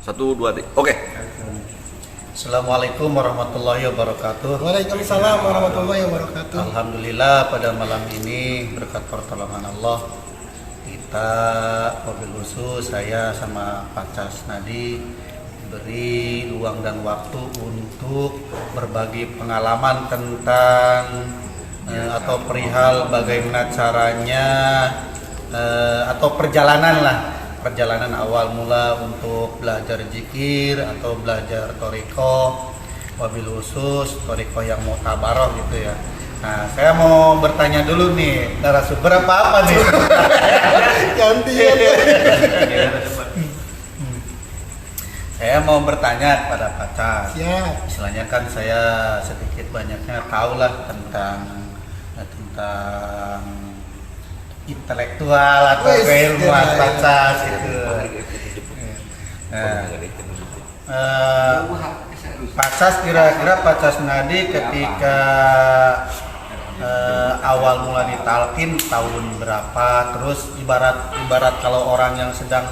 1, 2, 3. Oke. Assalamualaikum warahmatullahi wabarakatuh. Waalaikumsalam warahmatullahi wabarakatuh. Alhamdulillah pada malam ini berkat pertolongan Allah kita wabil khusus saya sama Pak Casnadi diberi ruang dan waktu untuk berbagi pengalaman tentang atau perihal bagaimana caranya atau perjalanan awal mula untuk belajar zikir atau belajar thariqah, wabil khusus thariqah yang mu'tabarah gitu ya. Nah, saya mau bertanya dulu nih, narasumber apa nih? Gantian. Saya mau bertanya kepada Pak Cas. Siap. Istilahnya kan saya sedikit banyaknya tahulah tentang intelektual atau keilmuan Pak Cas gitu. Pak Cas, kira-kira Pak Casnadi ketika awal mula ditalkin tahun berapa? Terus ibarat kalau orang yang sedang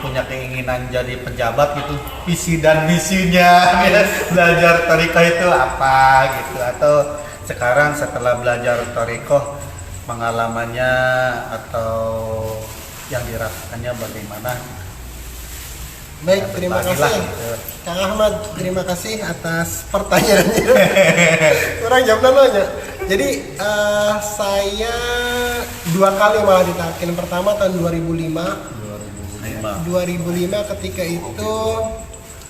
punya keinginan jadi pejabat gitu, visi dan misinya belajar thariqah itu apa gitu, atau sekarang setelah belajar thariqah pengalamannya atau yang dirasakannya bagaimana? Baik, terima kasih Kang Ahmad, terima kasih atas pertanyaannya. Kurang jam nanya. Jadi saya 2 kali malah ditalkin. Pertama tahun 2005 ketika itu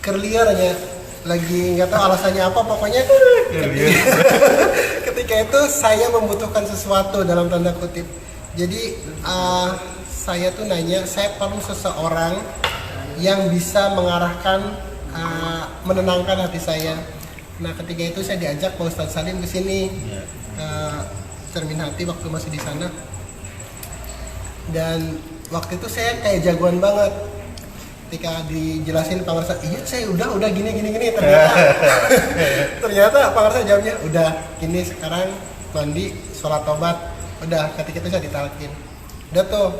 clear-nya lagi nggak tahu alasannya apa, pokoknya ketika itu saya membutuhkan sesuatu dalam tanda kutip. Jadi saya tuh nanya, saya perlu seseorang yang bisa mengarahkan, menenangkan hati saya. Nah, ketika itu saya diajak Pak Ustadz Salim ke sini, ke Cermin Hati waktu masih di sana. Dan waktu itu saya kayak jagoan banget. Ketika dijelasin Pak Ngerasa, iya saya udah gini. Ternyata Pak Ngerasa jawabnya, udah gini sekarang mandi, sholat tobat. Udah, ketika itu saya ditalkin. Udah tuh.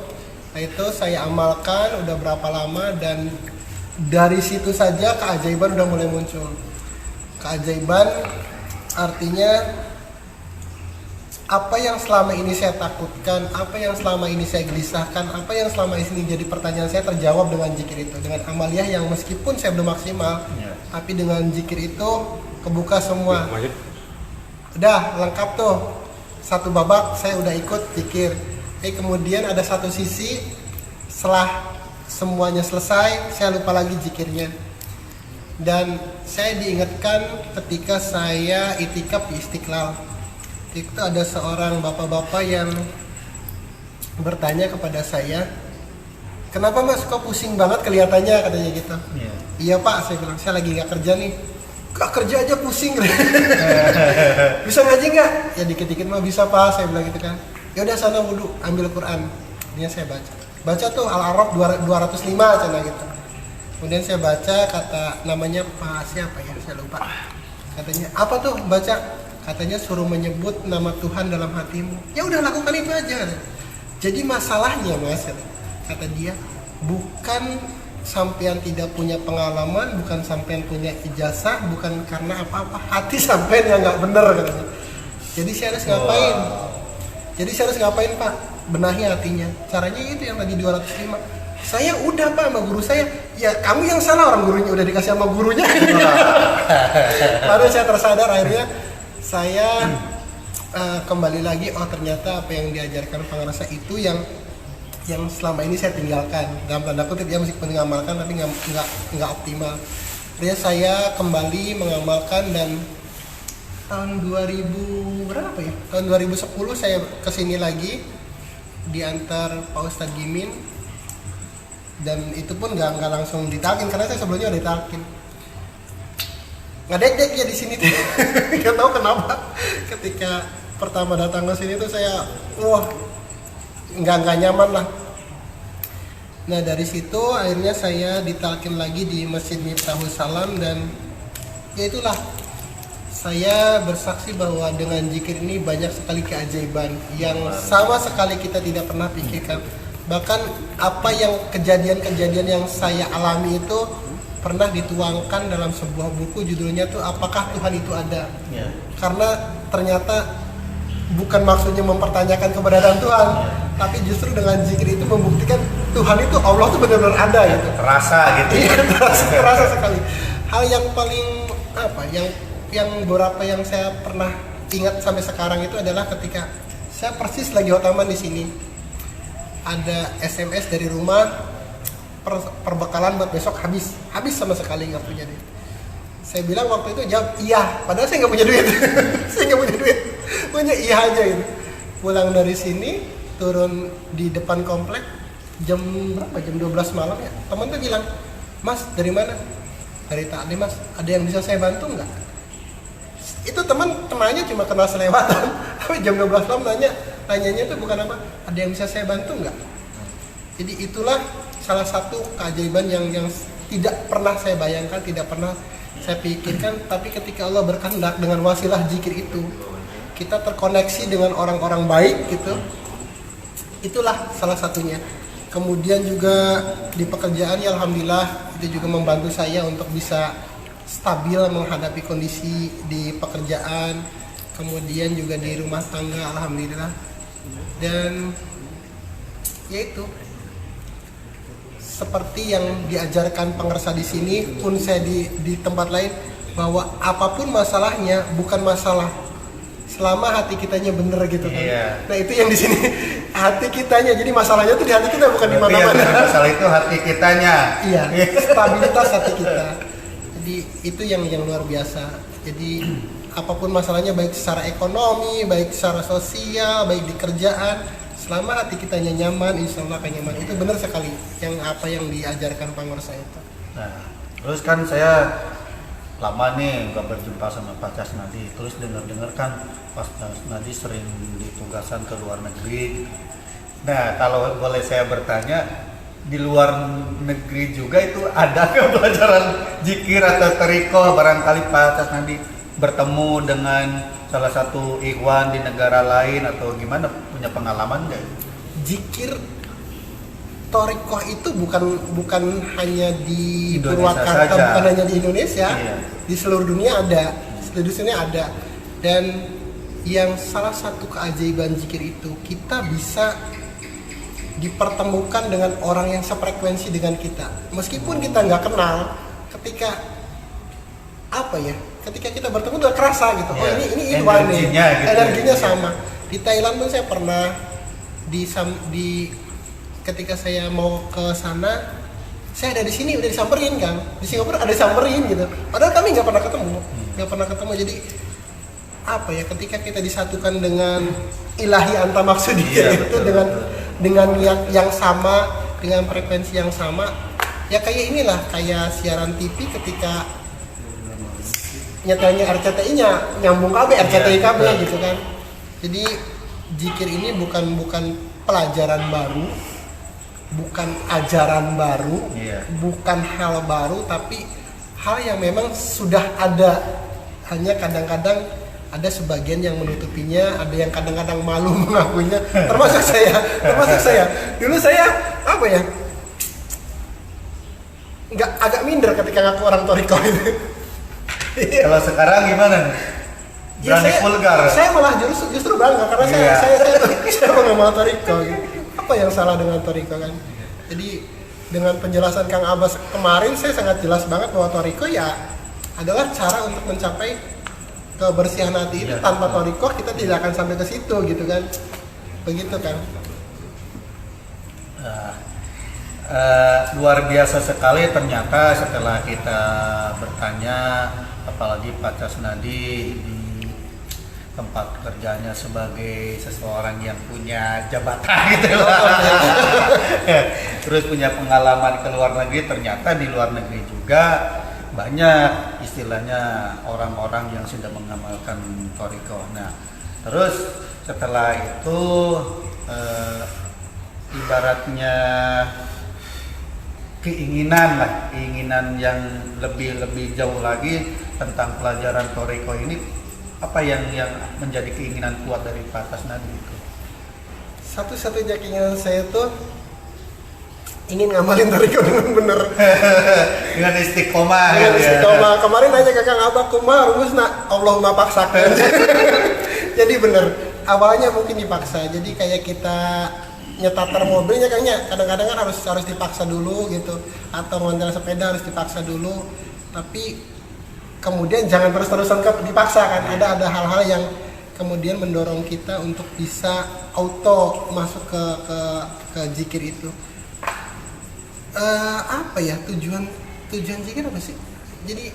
Nah itu saya amalkan udah berapa lama, dan dari situ saja keajaiban udah mulai muncul. Keajaiban artinya apa yang selama ini saya takutkan, apa yang selama ini saya gelisahkan, apa yang selama ini jadi pertanyaan saya terjawab dengan zikir itu, dengan amaliyah yang meskipun saya belum maksimal, tapi dengan zikir itu kebuka semua. Udah lengkap tuh, satu babak saya udah ikut zikir. Kemudian ada satu sisi setelah semuanya selesai saya lupa lagi zikirnya, dan saya diingatkan ketika saya itikaf di Istiqlal. Itu ada seorang bapak-bapak yang bertanya kepada saya, kenapa mas kok pusing banget kelihatannya, katanya gitu. Iya pak, saya bilang saya lagi nggak kerja nih. Gak kerja aja pusing. Bisa ngaji nggak? Ya dikit-dikit mah bisa pak, saya bilang gitu kan. Ya udah sana wudhu, ambil Quran. Ini saya baca tuh Al-A'raf 205 cina gitu. Kemudian saya baca, kata namanya Pak siapa ya, saya lupa. Katanya apa tuh baca? Katanya suruh menyebut nama Tuhan dalam hatimu. Ya udah lakukan itu aja. Jadi masalahnya mas, kata dia, bukan sampean tidak punya pengalaman, bukan sampean punya ijazah, bukan karena apa-apa, hati sampean yang nggak bener katanya. Jadi saya harus ngapain? Jadi saya harus ngapain pak? Benahi hatinya. Caranya itu yang tadi 205. Saya udah pak sama guru saya. Ya kamu yang salah, orang gurunya udah dikasih sama gurunya. Lalu saya tersadar, akhirnya saya kembali lagi. Oh ternyata apa yang diajarkan Pak Ngerasa itu yang selama ini saya tinggalkan. Dalam tanda kutip ya, meskipun mengamalkan tapi nggak optimal. Akhirnya saya kembali mengamalkan, dan tahun 2000 berapa ya? Tahun 2010 saya kesini lagi diantar Pak Ustadz Gimin, dan itu pun nggak langsung ditalkin karena saya sebelumnya udah ditalkin. Ngedek-dek ya di sini tuh. Nggak tahu kenapa. Ketika pertama datang ke sini tuh saya nggak nyaman lah. Nah dari situ akhirnya saya ditalkin lagi di Masjid Miftahus Salam, dan ya itulah, saya bersaksi bahwa dengan zikir ini banyak sekali keajaiban yang sama sekali kita tidak pernah pikirkan. Bahkan apa yang kejadian-kejadian yang saya alami itu pernah dituangkan dalam sebuah buku, judulnya tuh Apakah Tuhan Itu Ada? Ya. Karena ternyata bukan maksudnya mempertanyakan keberadaan Tuhan, tapi justru dengan zikir itu membuktikan Tuhan itu, Allah tuh benar-benar ada gitu. Terasa gitu. Iya, terasa sekali. Hal yang paling apa, yang beberapa yang saya pernah ingat sampai sekarang itu adalah ketika saya persis lagi hotaman di sini, ada SMS dari rumah, perbekalan buat besok habis sama sekali, nggak punya duit. Saya bilang waktu itu jawab iya, padahal saya nggak punya duit. Saya nggak punya duit, punya iya aja gitu. Pulang dari sini, turun di depan komplek jam berapa? Jam 12 malam ya. Teman tuh bilang, "Mas, dari mana?" "Dari Taklim, Mas. Ada yang bisa saya bantu nggak?" Itu temannya cuma kenal selewatan. Tapi jam 12 malam nanyanya tuh bukan apa, "Ada yang bisa saya bantu nggak?" Jadi itulah salah satu keajaiban yang tidak pernah saya bayangkan, tidak pernah saya pikirkan, tapi ketika Allah berkehendak dengan wasilah zikir itu, kita terkoneksi dengan orang-orang baik gitu. Itulah salah satunya. Kemudian juga di pekerjaan ya alhamdulillah itu juga membantu saya untuk bisa stabil menghadapi kondisi di pekerjaan. Kemudian juga di rumah tangga alhamdulillah. Dan yaitu seperti yang diajarkan pengersa di sini pun saya di tempat lain, bahwa apapun masalahnya bukan masalah selama hati kitanya bener gitu kan. Iya. Nah itu yang di sini hati kitanya, jadi masalahnya tuh di hati kita bukan di mana-mana. Masalah itu hati kitanya. Iya, stabilitas hati kita. Jadi itu yang luar biasa. Jadi apapun masalahnya, baik secara ekonomi, baik secara sosial, baik di kerjaan, selama hati kitanya nyaman, insya Allah akan nyaman. Itu benar sekali yang apa yang diajarkan pengurus itu. Nah, terus kan saya lama nih nggak berjumpa sama Pak Casnadi. Terus dengar kan Pak Casnadi sering ditugasan ke luar negeri. Nah, kalau boleh saya bertanya, di luar negeri juga itu ada pelajaran zikir atau tariqah? Barangkali Pak Casnadi bertemu dengan salah satu ikhwan di negara lain atau gimana, punya pengalaman nggak? Zikir thariqah itu bukan hanya di Indonesia Purwakarta, saja. bukan hanya di Indonesia, Iya. di seluruh dunia ada, seluruh dunia ada. Dan yang salah satu keajaiban zikir itu, kita bisa dipertemukan dengan orang yang sefrekuensi dengan kita, meskipun kita nggak kenal. Ketika apa ya, ketika kita bertemu udah kerasa gitu. Oh Iya. ini Iwan nih, Energinya gitu. energinya Iya. sama. Di Thailand pun saya pernah di ketika saya mau ke sana, saya ada di sini udah disamperin kan, di Singapura ada disamperin gitu, padahal kami nggak pernah ketemu. Jadi apa ya, ketika kita disatukan dengan ilahi anta maksud Iya, itu betul, dengan niat yang sama, dengan frekuensi yang sama, ya kayak inilah, kayak siaran TV ketika nyatanya RCTI-nya nyambung KB, RCTI KB gitu kan. Jadi zikir ini bukan pelajaran baru, bukan ajaran baru, Iya. bukan hal baru, tapi hal yang memang sudah ada. Hanya kadang-kadang ada sebagian yang menutupinya, ada yang kadang-kadang malu mengakuinya, termasuk saya. Dulu saya apa ya, nggak, agak minder ketika ngaku orang thariqah itu. Kalau sekarang gimana? Ya, Berani vulgar? Saya malah justru bangga karena Iya. saya mengenal thariqah gitu. Apa yang salah dengan thariqah kan? Jadi dengan penjelasan Kang Abbas kemarin, saya sangat jelas banget bahwa thariqah ya adalah cara untuk mencapai kebersihan hati itu. Iya. Tanpa thariqah kita tidak akan sampai ke situ gitu kan. Begitu kan. Luar biasa sekali ternyata setelah kita bertanya, apalagi Pak Casnadi di tempat kerjanya sebagai seseorang yang punya jabatan gitu lah. Terus punya pengalaman ke luar negeri, ternyata di luar negeri juga banyak istilahnya orang-orang yang sudah mengamalkan thariqah. Nah, terus setelah itu ibaratnya keinginan yang lebih jauh lagi tentang pelajaran thariqah ini, apa yang menjadi keinginan kuat dari Pak Casnadi itu? Satu-satunya keinginan saya tuh ingin ngamalin tariko dengan bener. Dengan istiqomah Dengan gitu ya. istiqomah. Kemarin aja kakak abah kumaha rumusna Allahumma paksakan. Jadi bener, awalnya mungkin dipaksa. Jadi kayak kita nyetater mobilnya kayaknya kadang-kadang kan harus dipaksa dulu gitu, atau ngontel sepeda harus dipaksa dulu. Tapi kemudian jangan terus-terusan dipaksa kan. Ada hal-hal yang kemudian mendorong kita untuk bisa auto masuk ke zikir itu. Apa ya tujuan zikir apa sih? Jadi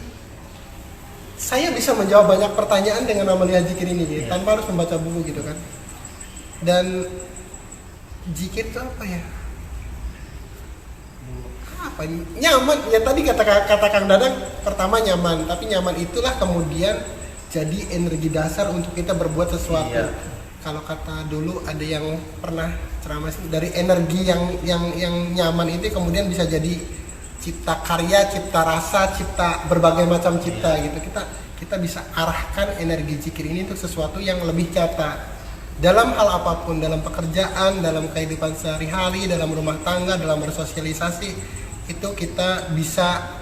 saya bisa menjawab banyak pertanyaan dengan amalia zikir ini gitu, tanpa harus membaca buku gitu kan. Dan zikir itu apa ya? Apa ini? Nyaman. Ya tadi kata Kang Dadang, pertama nyaman, tapi nyaman itulah kemudian jadi energi dasar untuk kita berbuat sesuatu. Iya. Kalau kata dulu ada yang pernah ceramah sih, dari energi yang nyaman itu kemudian bisa jadi cipta karya, cipta rasa, cipta berbagai macam cipta gitu. Kita bisa arahkan energi zikir ini untuk sesuatu yang lebih nyata. Dalam hal apapun, dalam pekerjaan, dalam kehidupan sehari-hari, dalam rumah tangga, dalam bersosialisasi, itu kita bisa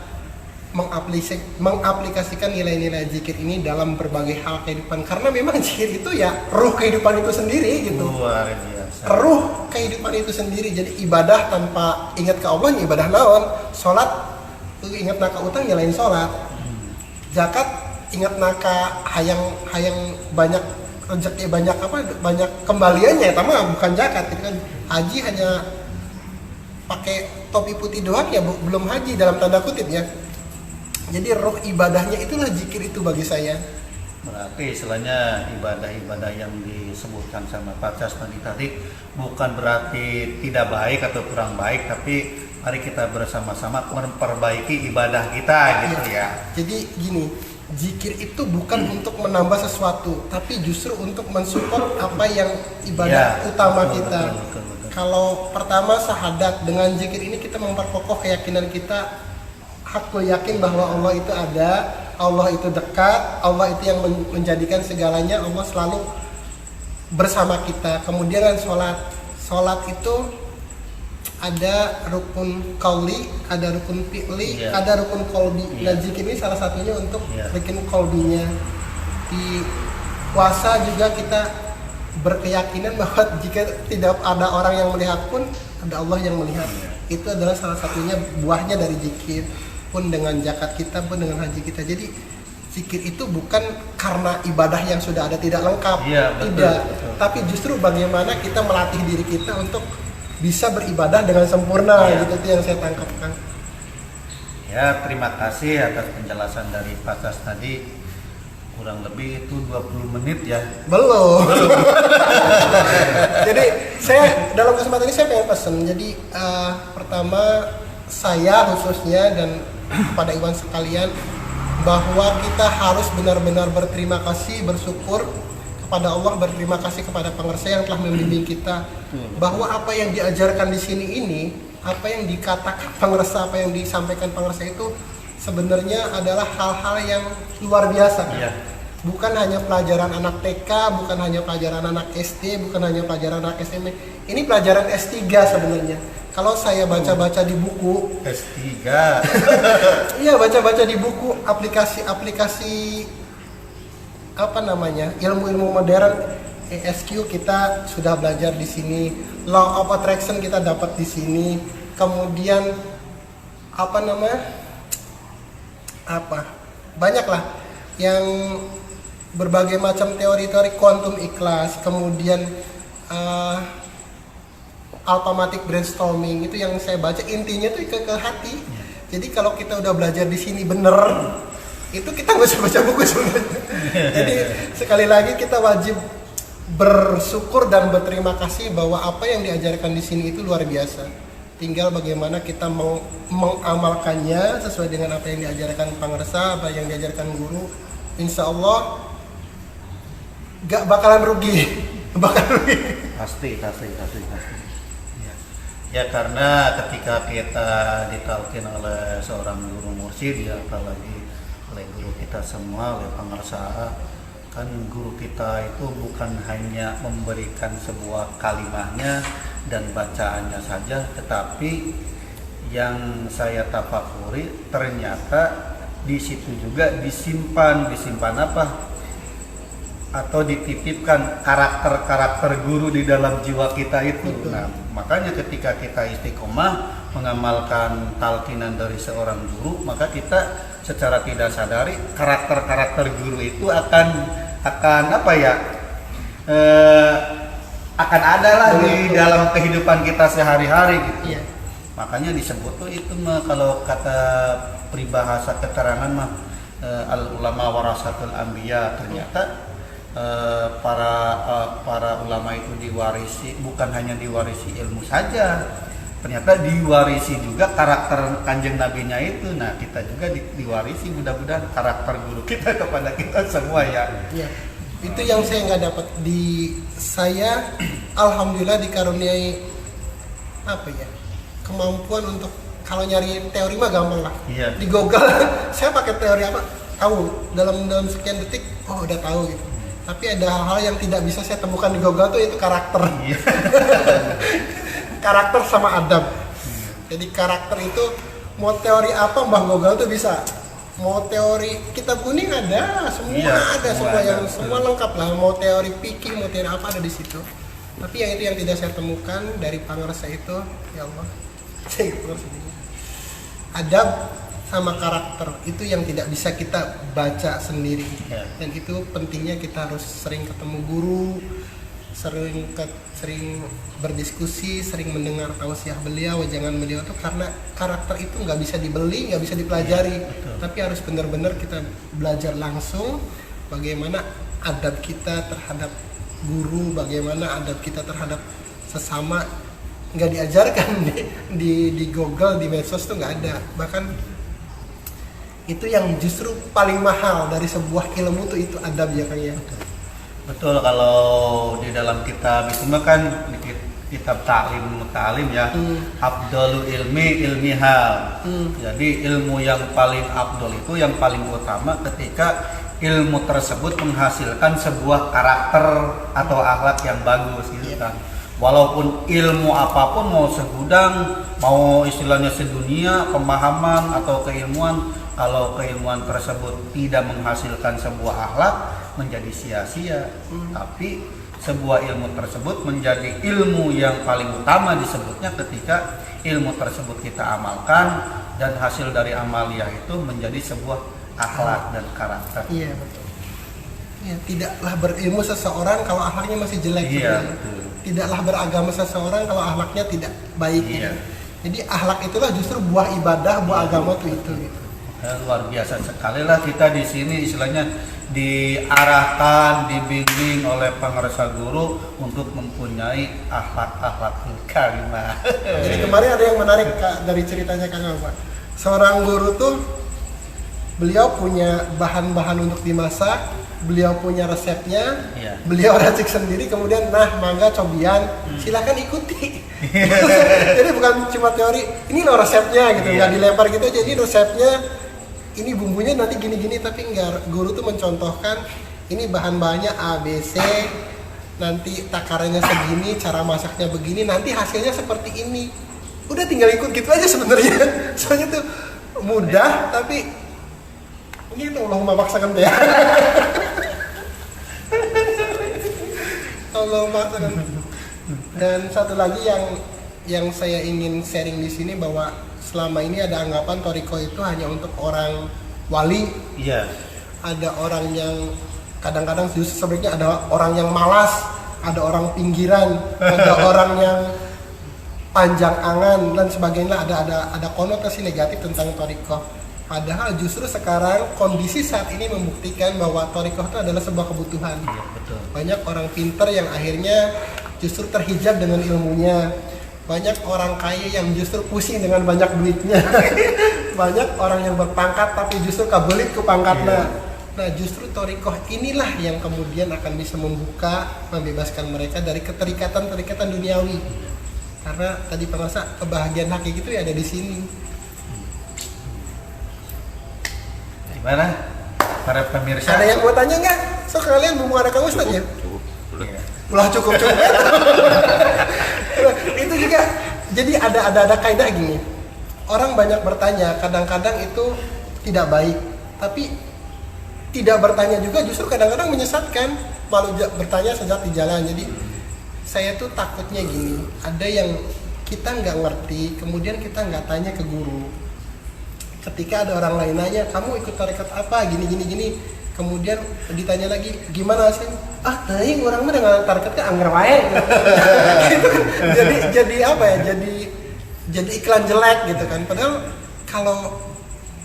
mengaplikasikan nilai-nilai zikir ini dalam berbagai hal kehidupan, karena memang zikir itu ya ruh kehidupan itu sendiri gitu. Luar biasa. Ruh kehidupan itu sendiri. Jadi ibadah tanpa ingat ke Allah, ibadah naon. Sholat ingat naka utang, nyalain sholat. Zakat ingat naka hayang banyak rezeki, banyak kembaliannya, itu mah bukan zakat gitu kan. Haji hanya pakai topi putih doang ya belum haji dalam tanda kutip ya. Jadi roh ibadahnya itulah zikir itu bagi saya. Berarti istilahnya ibadah-ibadah yang disebutkan sama Pak Casnadi tadi bukan berarti tidak baik atau kurang baik, tapi mari kita bersama-sama memperbaiki ibadah kita gitu ya. Jadi gini, zikir itu bukan untuk menambah sesuatu, tapi justru untuk mensupport apa yang ibadah utama kita. Betul. Kalau pertama syahadat, dengan zikir ini kita memperkokoh keyakinan kita, hakul yakin bahwa Allah itu ada, Allah itu dekat, Allah itu yang menjadikan segalanya, Allah selalu bersama kita. Kemudian sholat itu ada rukun qauli, ada rukun fi'li, ada rukun qalbi. Nah zikir ini salah satunya untuk rukun qalbinya. Di puasa juga kita berkeyakinan bahwa jika tidak ada orang yang melihat pun ada Allah yang melihat. Itu adalah salah satunya buahnya dari zikir. Pun dengan zakat kita, pun dengan haji kita. Jadi zikir itu bukan karena ibadah yang sudah ada tidak lengkap, tidak. Tapi justru bagaimana kita melatih diri kita untuk bisa beribadah dengan sempurna, gitu itu yang saya tangkapkan. Ya, terima kasih atas penjelasan dari Pak Casnadi. Kurang lebih itu 20 menit ya. Belum. Jadi saya dalam kesempatan ini saya pengen pesan. Jadi pertama saya khususnya dan kepada Iwan sekalian, bahwa kita harus benar-benar berterima kasih, bersyukur kepada Allah, berterima kasih kepada Pangersa yang telah membimbing kita, bahwa apa yang diajarkan di sini ini, apa yang dikatakan Pangersa, apa yang disampaikan Pangersa itu sebenarnya adalah hal-hal yang luar biasa. Bukan hanya pelajaran anak TK, bukan hanya pelajaran anak SD, bukan hanya pelajaran anak SMP. Ini pelajaran S3 sebenarnya. Kalau saya baca-baca di buku S3. Iya, baca-baca di buku aplikasi apa namanya? Ilmu-ilmu modern, ESQ kita sudah belajar di sini, Law of Attraction kita dapat di sini. Kemudian banyaklah yang berbagai macam teori-teori kuantum ikhlas, kemudian automatic brainstorming, itu yang saya baca intinya tuh ke hati. Jadi kalau kita udah belajar di sini bener, itu kita nggak usah baca buku sebenarnya. Jadi sekali lagi kita wajib bersyukur dan berterima kasih bahwa apa yang diajarkan di sini itu luar biasa. Tinggal bagaimana kita mengamalkannya sesuai dengan apa yang diajarkan Pangersa, apa yang diajarkan guru. Insya Allah gak bakalan rugi. Pasti. Ya karena ketika kita ditalkin oleh seorang guru mursyid, ya apalagi oleh guru kita semua, oleh Pangersa, kan guru kita itu bukan hanya memberikan sebuah kalimahnya dan bacaannya saja, tetapi yang saya tafakuri ternyata di situ juga disimpan apa? Atau dititipkan karakter-karakter guru di dalam jiwa kita itu. Betul. Nah, makanya ketika kita istiqomah mengamalkan talqinan dari seorang guru, maka kita secara tidak sadari karakter-karakter guru itu akan apa ya? Akan ada lah di dalam kehidupan kita sehari-hari gitu. Iya. Makanya disebut tuh itu mah kalau kata peribahasa keterangan mah al ulama warasatul anbiya. Ternyata para ulama itu diwarisi, bukan hanya diwarisi ilmu saja, ternyata diwarisi juga karakter kanjeng nabinya itu. Nah, kita juga diwarisi mudah-mudahan karakter guru kita kepada kita semua ya. Iya. Itu yang saya nggak dapat di saya. Alhamdulillah dikaruniai apa ya, kemampuan untuk kalau nyari teori mah gampang lah. Iya. Di Google saya pakai teori apa tahu dalam sekian detik, oh udah tahu gitu. Tapi ada hal-hal yang tidak bisa saya temukan di Google tuh, itu karakter. Iya. Karakter sama adab. Jadi karakter itu mau teori apa Mbah Google tuh bisa. Mau teori kitab kuning ada, semua Iya, ada, semua ada. semua lengkap lah. Mau teori fikih, mau teori apa ada di situ. Tapi yang itu yang tidak saya temukan dari pangersa itu, ya Allah. Saya adab sama karakter itu yang tidak bisa kita baca sendiri. Ya. Dan itu pentingnya kita harus sering ketemu guru, sering berdiskusi, sering mendengar tausiah beliau, wajangan beliau itu, karena karakter itu nggak bisa dibeli, nggak bisa dipelajari. Betul. Tapi harus benar-benar kita belajar langsung bagaimana adab kita terhadap guru, bagaimana adab kita terhadap sesama. Nggak diajarkan di Google, di medsos tuh nggak ada. Bahkan itu yang justru paling mahal dari sebuah ilmu tuh, itu adab ya Kang ya. Betul, kalau di dalam kitab itu mah kan di kitab ta'lim ya. Afdalul ilmi ilmihal. Jadi ilmu yang paling afdal itu yang paling utama ketika ilmu tersebut menghasilkan sebuah karakter atau akhlak yang bagus gitu kan. Walaupun ilmu apapun, mau segudang, mau istilahnya sedunia, pemahaman atau keilmuan, kalau keilmuan tersebut tidak menghasilkan sebuah akhlak, menjadi sia-sia. Tapi sebuah ilmu tersebut menjadi ilmu yang paling utama disebutnya ketika ilmu tersebut kita amalkan dan hasil dari amaliyah itu menjadi sebuah akhlak dan karakter. Iya betul. Ya, tidaklah berilmu seseorang kalau akhlaknya masih jelek. Iya, gitu. betul. Tidaklah beragama seseorang kalau akhlaknya tidak baik. Iya. Gitu. Jadi akhlak itulah justru buah ibadah, buah agama tuh itu. Gitu. Luar biasa sekali lah kita di sini istilahnya diarahkan, dibimbing oleh pengerasa guru untuk mempunyai akhlak karimah. Jadi kemarin ada yang menarik Kak, dari ceritanya Kang Abah. Seorang guru tuh beliau punya bahan-bahan untuk dimasak, beliau punya resepnya, Iya. beliau racik sendiri, kemudian nah mangga cobian, silakan ikuti. Jadi bukan cuma teori, ini loh resepnya gitu, Iya. nggak dilempar gitu aja, ini resepnya, ini bumbunya nanti gini-gini, tapi enggak, guru tuh mencontohkan ini bahan-bahannya A, B, C, nanti takarannya segini, cara masaknya begini, nanti hasilnya seperti ini. Udah tinggal ikut gitu aja sebenarnya. Soalnya tuh mudah, tapi ini Allah memaksakan ya. Allah memaksakan. Dan satu lagi yang saya ingin sharing di sini, bahwa selama ini ada anggapan Thariqah itu hanya untuk orang wali. Iya. Ada orang yang kadang-kadang justru sebaliknya, ada orang yang malas, ada orang pinggiran, ada orang yang panjang angan dan sebagainya, ada konotasi negatif tentang Thariqah. Padahal justru sekarang kondisi saat ini membuktikan bahwa Thariqah itu adalah sebuah kebutuhan. Iya, betul. Banyak orang pintar yang akhirnya justru terhijab dengan ilmunya. Banyak orang kaya yang justru pusing dengan banyak duitnya. Banyak orang yang berpangkat tapi justru kabelit ke pangkatnya. Nah, justru Thariqah inilah yang kemudian akan bisa membuka, membebaskan mereka dari keterikatan duniawi. Karena tadi pengerasa kebahagiaan hakiki itu ya ada di sini. Gimana para pemirsa? Ada yang mau tanya nggak? So kalian belum ada Kang Ustaz ya? Iya. Ulah cukup. Itu juga jadi ada kaidah gini. orang banyak bertanya, kadang-kadang itu tidak baik, tapi tidak bertanya juga justru kadang-kadang menyesatkan, malu bertanya sejak di jalan. Jadi saya tuh takutnya gini, ada yang kita nggak ngerti, kemudian kita nggak tanya ke guru. Ketika ada orang lain nanya, kamu ikut tarekat apa, gini, kemudian ditanya lagi, gimana sih? Ah, tadi orang mah dengan tarekatnya anggar wae. Gitu. Jadi apa ya? Jadi iklan jelek gitu kan. Padahal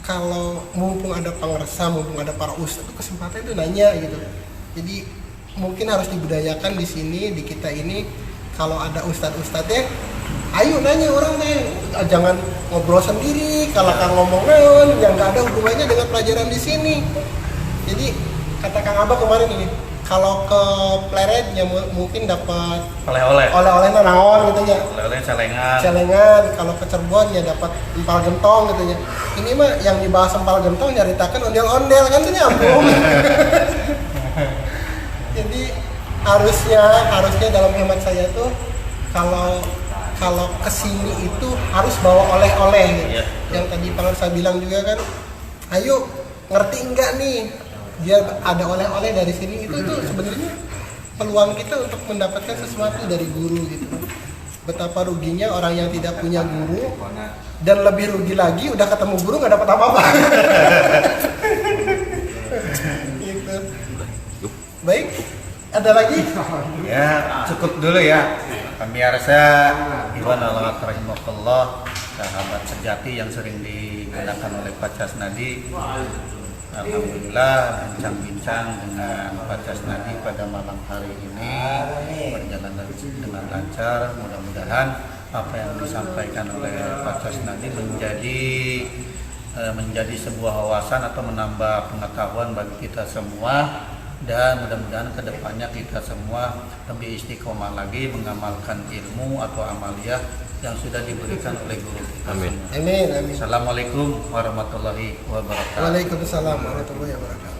kalau mumpung ada pengersa, mumpung ada para ustadz, itu kesempatan itu nanya gitu. Jadi mungkin harus dibudayakan di sini, di kita ini, kalau ada ustadz-ustadznya, ayo nanya orang nih, jangan ngobrol sendiri, kalau Kang ngomong naon yang nggak ada hubungannya dengan pelajaran di sini. Jadi kata Kang Abah kemarin ini, kalau ke Pleret ya mungkin dapat oleh-oleh naon gitu ya. Oleh-oleh celengan. Kalau ke Cirebon ya dapat empal gentong gitu ya. Ini mah yang dibahas empal gentong nyaritakan ondel-ondel kan itu nyambung. Jadi harusnya dalam hemat saya tuh kalau kesini itu harus bawa oleh-oleh gitu. Iya. Yang tadi saya bilang juga kan, ayo ngerti enggak nih biar ada oleh-oleh dari sini. Itu sebenarnya peluang kita untuk mendapatkan sesuatu dari guru gitu. Betapa ruginya orang yang tidak punya guru, dan lebih rugi lagi udah ketemu guru nggak dapat apa-apa. Gitu. Baik, ada lagi? Ya, cukup dulu ya. Pemirsa, Iwan Allah rahimahullah, sahabat sejati yang sering digunakan oleh Pak Casnadi. Alhamdulillah bincang-bincang dengan Pak Casnadi pada malam hari ini berjalan dengan lancar. Mudah-mudahan apa yang disampaikan oleh Pak Casnadi menjadi sebuah wawasan atau menambah pengetahuan bagi kita semua, dan mudah-mudahan kedepannya kita semua lebih istiqomah lagi mengamalkan ilmu atau amaliyah yang sudah diberikan oleh guru kita. Amin. Amin. Assalamualaikum warahmatullahi wabarakatuh. Waalaikumsalam warahmatullahi wabarakatuh.